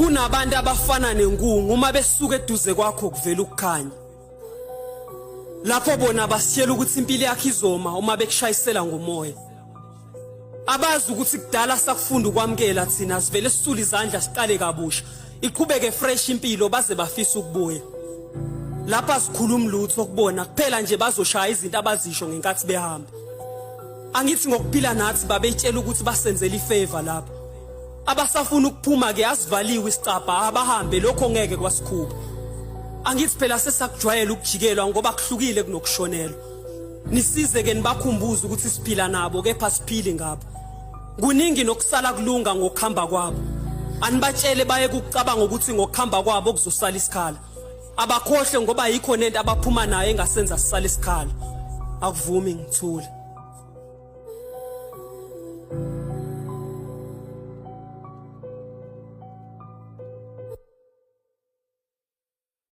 Kunabantu abafana nengungu uma besuka eduze kwakho kuvela ukukhanya. Lapho bona basiyela ukuthi impilo yakhe izoma uma bekushayisela ngomoya. Abazi ukuthi kudala sakufunda ukwamkela thina sivele sisula izandla siqale kabusha. Iqhubeke fresh impilo baze bafisa ukubuya. Lapha sikhuluma lutho kubona kuphela nje bazoshaya izinto abazisho ngenkathi behamba. Angithi ngokuphila nathi babetshela ukuthi basenzele ifavor lapha. Abasafuna ukuphuma ke asivaliwe isicapha abahambe lokho ngeke kwasikhuba. Angithi phela sesakujwayela ukujikelwa ngoba kuhlukile kunokushonela. Nisize ke nibakhumbuze ukuthi siphila nabo kepha siphili ngabo. Kuningi nokusala kulunga ngokuhamba kwabo. Anibatshele baye ukucabanga ukuthi ngokuhamba kwabo kuzosala isikhala. Abakhohle ngoba yikho nento abaphuma nayo engasenza sisale isikhala. Akuvumi ngithule.